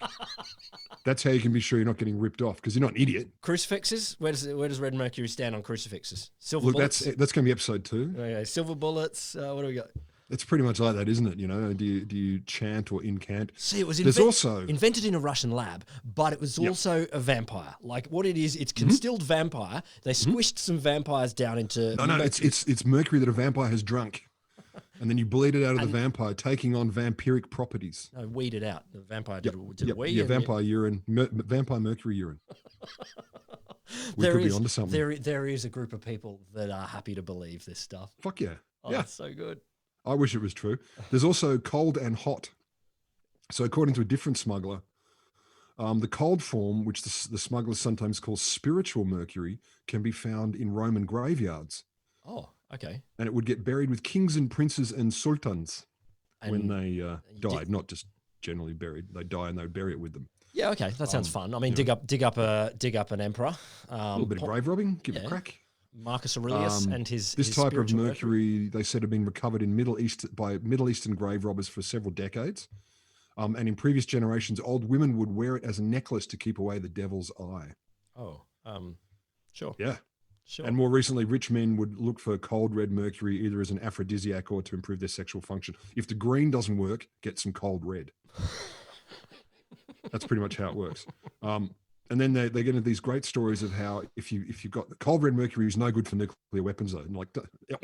That's how you can be sure you're not getting ripped off, because you're not an idiot. Crucifixes? Where does red mercury stand on crucifixes? Silver bullets? That's going to be episode 2. Okay, silver bullets. What do we got? It's pretty much like that, isn't it? Do you chant or incant? See, it was invented in a Russian lab, but it was also a vampire. Like what it is, it's constilled vampire. They squished some vampires down into it's mercury that a vampire has drunk. And then you bleed it out of the vampire, taking on vampiric properties. No, weed it out. The vampire did weed. Yeah, vampire urine, vampire mercury urine. We could be onto something. There is a group of people that are happy to believe this stuff. Fuck yeah. Oh, that's so good. I wish it was true. There's also cold and hot. So according to a different smuggler, the cold form, which the smugglers sometimes call spiritual mercury, can be found in Roman graveyards. Oh, okay. And it would get buried with kings and princes and sultans when they died, not just generally buried. They die and they would bury it with them. Yeah, okay, that sounds fun. I mean, dig up an emperor. A little bit of grave robbing, give it a crack. Marcus Aurelius and his type of mercury, they said, had been recovered in Middle Eastern grave robbers for several decades. And in previous generations, old women would wear it as a necklace to keep away the devil's eye. Oh, sure. Yeah. Sure. And more recently, rich men would look for cold red mercury either as an aphrodisiac or to improve their sexual function. If the green doesn't work, get some cold red. That's pretty much how it works. And then they get into these great stories of how if you've got the cold red mercury is no good for nuclear weapons though. And like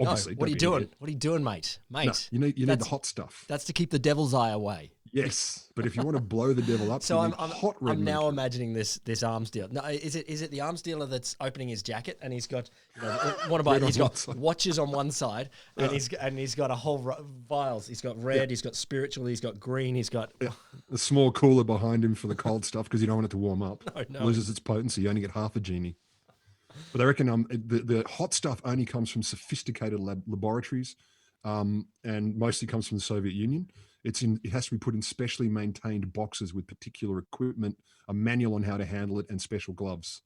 obviously, no, what are you doing? What are you doing, mate? No, you need the hot stuff. That's to keep the devil's eye away. Yes, but if you want to blow the devil up, so you need hot red mercury. Now imagining this arms dealer. No, is it the arms dealer that's opening his jacket and he's got he's got watches on one side and he's got a whole vials. He's got red, he's got spiritual, he's got green, he's got a small cooler behind him for the cold stuff because you don't want it to warm up. No. Loses its potency. You only get half a genie. But I reckon the hot stuff only comes from sophisticated laboratories, and mostly comes from the Soviet Union. It has to be put in specially maintained boxes with particular equipment, a manual on how to handle it, and special gloves.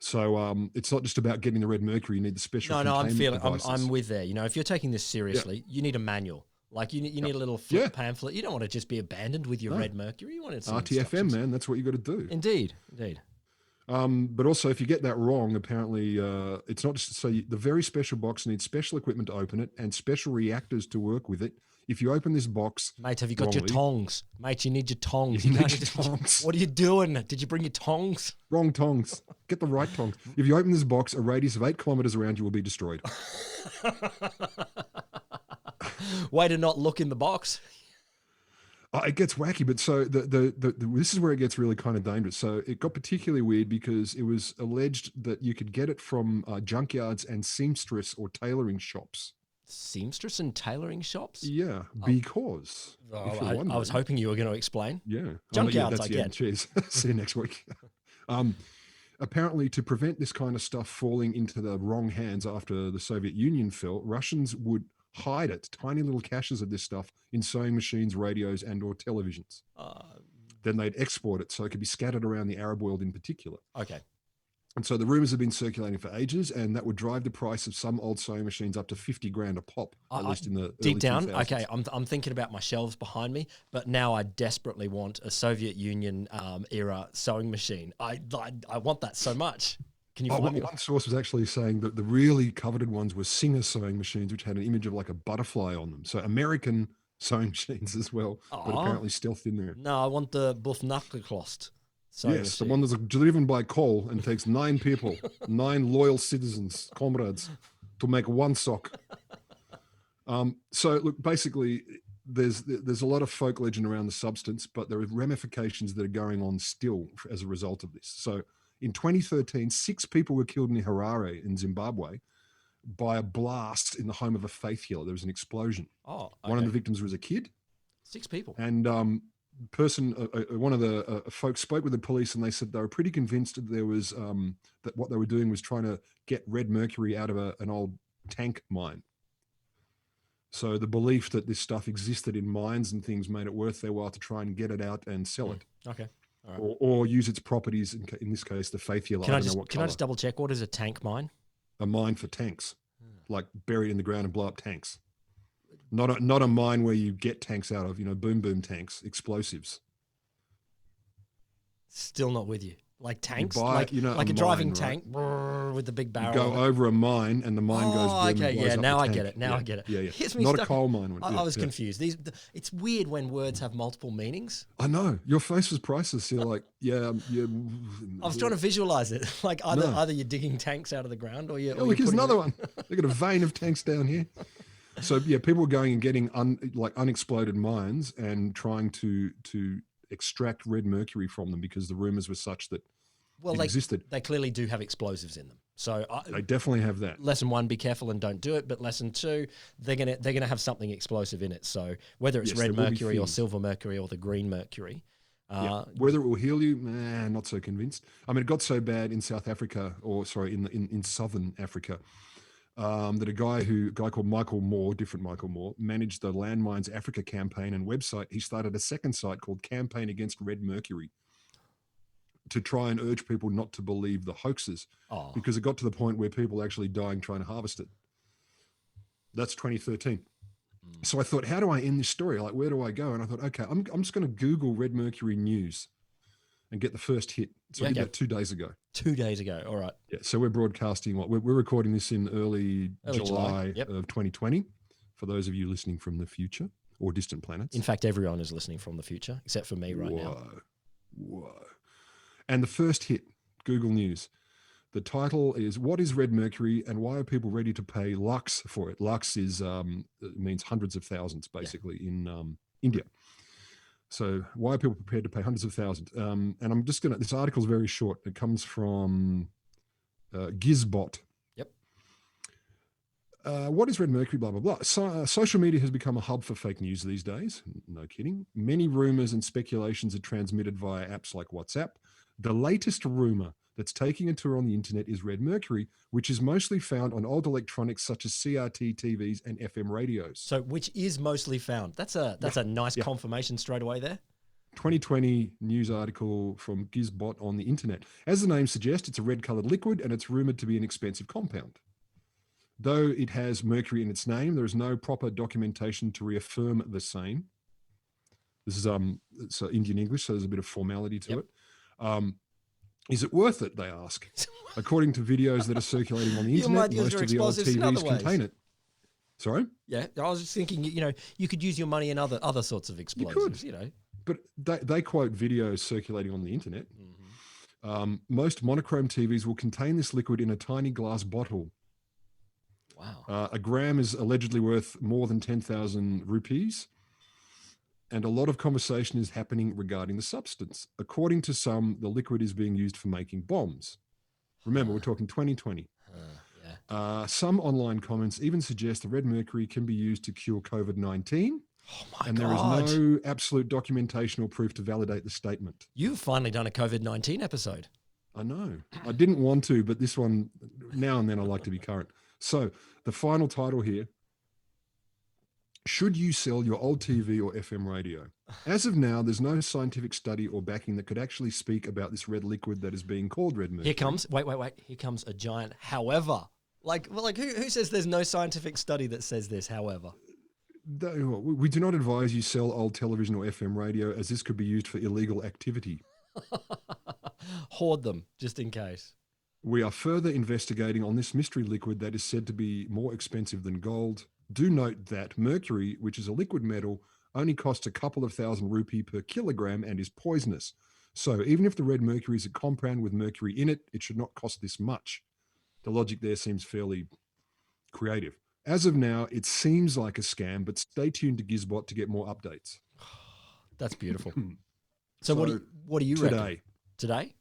So it's not just about getting the red mercury. You need the special. No, I'm with there. You know, if you're taking this seriously, you need a manual. Like you need a little pamphlet. You don't want to just be abandoned with your red mercury. You want some RTFM, man. That's what you got to do. Indeed. But also, if you get that wrong, apparently it's not just the very special box needs special equipment to open it and special reactors to work with it. If you open this box, mate, have you got your tongs? Mate, you need your tongs. You need your tongs. What are you doing? Did you bring your tongs? Wrong tongs. Get the right tongs. If you open this box, a radius of 8 kilometers around you will be destroyed. Way to not look in the box. It gets wacky, but so this is where it gets really kind of dangerous. So it got particularly weird because it was alleged that you could get it from junkyards and seamstress or tailoring shops. Seamstress and tailoring shops? Yeah, because I was hoping you were going to explain. Yeah, junkyards. I get. Cheers. See you next week. Apparently, to prevent this kind of stuff falling into the wrong hands after the Soviet Union fell, Russians would hide it, tiny little caches of this stuff in sewing machines, radios, and or televisions. Then they'd export it so it could be scattered around the Arab world in particular. Okay. And so the rumors have been circulating for ages, and that would drive the price of some old sewing machines up to $50,000 a pop, at least in the deep early down. 2000s. Okay, I'm thinking about my shelves behind me, but now I desperately want a Soviet Union era sewing machine. I want that so much. Can you find me? One source was actually saying that the really coveted ones were Singer sewing machines, which had an image of like a butterfly on them. So American sewing machines as well, but apparently stealthed in there. No, I want the Buffnackelklost. Yes, the one that's driven by coal and takes 9 people, 9 loyal citizens, comrades, to make one sock. So look, basically, there's a lot of folk legend around the substance, but there are ramifications that are going on still as a result of this. So in 2013, 6 people were killed in Harare in Zimbabwe by a blast in the home of a faith healer. There was an explosion. Oh, okay. One of the victims was a kid. 6 people. And one of the folks spoke with the police, and they said they were pretty convinced that there was that what they were doing was trying to get red mercury out of an old tank mine. So the belief that this stuff existed in mines and things made it worth their while to try and get it out and sell it. Okay. All right. Or use its properties, in this case, the faith healer. Can I just double check? What is a tank mine? A mine for tanks, like buried in the ground and blow up tanks. Not a mine where you get tanks out of, boom boom tanks, explosives. Still not with you. Like tanks, like a driving tank with the big barrel. You go over a mine and the mine goes. Oh, okay, yeah. Now I get it. I get it. Yeah. It's not a coal mine. I was confused. It's weird when words have multiple meanings. I know. Your face was priceless. You're like, yeah. I was trying to visualize it. Like either you're digging tanks out of the ground or you're. Look, here's another one. They got a vein of tanks down here. So yeah, people were going and getting unexploded mines and trying to extract red mercury from them because the rumors were such that it existed. They clearly do have explosives in them. So they definitely have that. Lesson 1, be careful and don't do it. But lesson 2, they're gonna have something explosive in it. So whether it's red mercury or silver mercury or the green mercury. Whether it will heal you, not so convinced. I mean, it got so bad in South Africa, in southern Africa. That a guy called Michael Moore, different Michael Moore, managed the Landmines Africa campaign and website. He started a second site called Campaign Against Red Mercury to try and urge people not to believe the hoaxes because it got to the point where people were actually dying trying to harvest it. That's 2013. So I thought, how do I end this story? Like, where do I go? And I thought, okay, I'm just going to Google Red Mercury news. and get the first hit. So I did that 2 days ago. 2 days ago. All right. Yeah. So we're broadcasting we're recording this in early July of 2020. For those of you listening from the future or distant planets. In fact, everyone is listening from the future except for me right now. Whoa. And the first hit, Google News. The title is "What is Red Mercury and why are people ready to pay lakhs for it?" Lakhs is means hundreds of thousands, basically, in India. So why are people prepared to pay hundreds of thousands? And I'm just going to, this article is very short. It comes from Gizbot. Yep. What is Red Mercury? Blah, blah, blah. Social media has become a hub for fake news these days. No kidding. Many rumors and speculations are transmitted via apps like WhatsApp. The latest rumor that's taking a tour on the internet is Red Mercury, which is mostly found on old electronics such as CRT TVs and FM radios. So which is mostly found. That's a nice confirmation straight away there. 2020 news article from Gizbot on the internet. As the name suggests, it's a red-colored liquid and it's rumored to be an expensive compound. Though it has mercury in its name, there is no proper documentation to reaffirm the same. This is it's Indian English, so there's a bit of formality to it. Is it worth it, they ask. According to videos that are circulating on the internet, most of the old TVs contain it. Sorry? Yeah, I was just thinking, you could use your money in other sorts of explosives, But they quote videos circulating on the internet. Mm-hmm. Most monochrome TVs will contain this liquid in a tiny glass bottle. Wow. A gram is allegedly worth more than 10,000 rupees. And a lot of conversation is happening regarding the substance. According to some, the liquid is being used for making bombs. Remember, we're talking 2020. Some online comments even suggest the red mercury can be used to cure COVID-19. Oh my and God. There is no absolute documentation or proof to validate the statement. You've finally done a COVID-19 episode. I know. I didn't want to, but this one, now and then I like to be current. So the final title here, should you sell your old TV or FM radio? As of now, there's no scientific study or backing that could actually speak about this red liquid that is being called red mercury. Here comes, wait. Here comes a giant however. Who says there's no scientific study that says this, however? We do not advise you sell old television or FM radio as this could be used for illegal activity. Hoard them, just in case. We are further investigating on this mystery liquid that is said to be more expensive than gold. Do note that mercury, which is a liquid metal, only costs a couple of thousand rupee per kilogram and is poisonous. So even if the red mercury is a compound with mercury in it, it should not cost this much. The logic there seems fairly creative. As of now, it seems like a scam, but stay tuned to Gizbot to get more updates. That's beautiful. So what do you reckon? Today?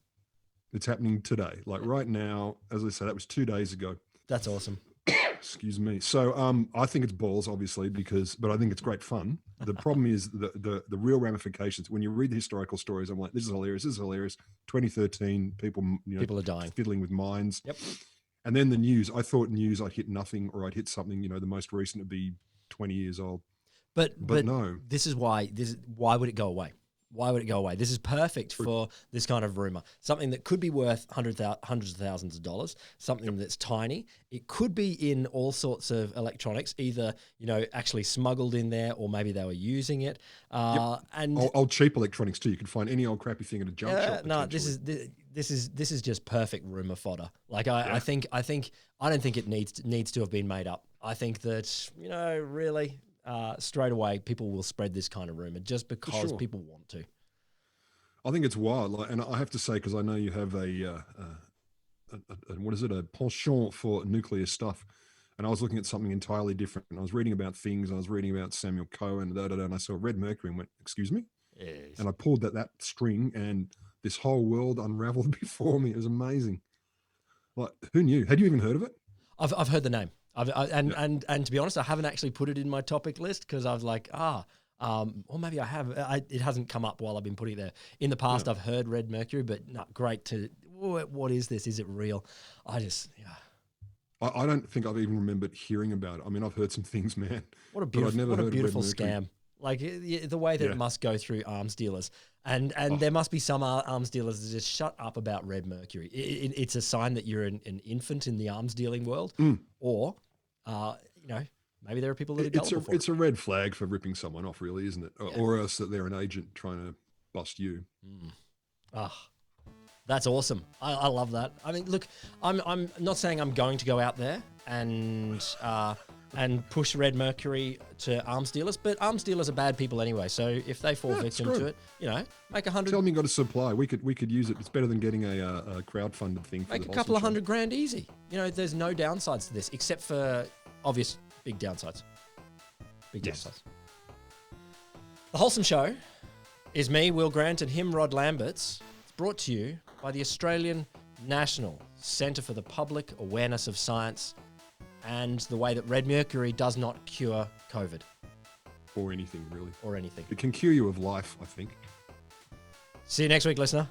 It's happening today. Like right now, as I said, that was 2 days ago. That's awesome. Excuse me. So I think it's balls, obviously, but I think it's great fun. The problem is the real ramifications. When you read the historical stories, I'm like, this is hilarious. 2013, people are dying, fiddling with mines. Yep. And then the news. I thought news, I'd hit nothing, or I'd hit something. The most recent would be 20 years old. But no. This is why. Why would it go away? Why would it go away? This is perfect for this kind of rumor. Something that could be worth hundreds of thousands of dollars, something that's tiny. It could be in all sorts of electronics, either, actually smuggled in there or maybe they were using it. And old cheap electronics too. You can find any old crappy thing at a junk shop. No, this is just perfect rumor fodder. Like I don't think it needs to have been made up. I think that, really, straight away, people will spread this kind of rumor just because people want to. I think it's wild, and I have to say, because I know you have a penchant for nuclear stuff, and I was looking at something entirely different, and I was reading about things, I was reading about Samuel Cohen, and I saw Red Mercury and went, excuse me? Yes. And I pulled that string, and this whole world unraveled before me. It was amazing. Like, who knew? Had you even heard of it? I've heard the name. And to be honest, I haven't actually put it in my topic list because I was like, or maybe I have. It hasn't come up while I've been putting it there. In the past, I've heard Red Mercury, but not great to. What is this? Is it real? I don't think I've even remembered hearing about it. I mean, I've heard some things, man. What a beautiful scam! Like the way that it must go through arms dealers, and there must be some arms dealers that just shut up about Red Mercury. It's a sign that you're an infant in the arms dealing world, or maybe there are people that are gullible for it. It's a red flag for ripping someone off, really, isn't it? Or else that they're an agent trying to bust you. Ah, that's awesome. I love that. I mean, look, I'm not saying I'm going to go out there and push Red Mercury to arms dealers, but arms dealers are bad people anyway. So if they fall victim to it, make 100. Tell them you got a supply. We could use it. It's better than getting a crowdfunded thing. Make a couple of $100,000 easy. There's no downsides to this except for obvious big downsides. Downsides. The Wholesome Show is me, Will Grant, and him, Rod Lamberts. It's brought to you by the Australian National Centre for the Public Awareness of Science and the way that Red Mercury does not cure COVID. Or anything, really. Or anything. It can cure you of life, I think. See you next week, listener.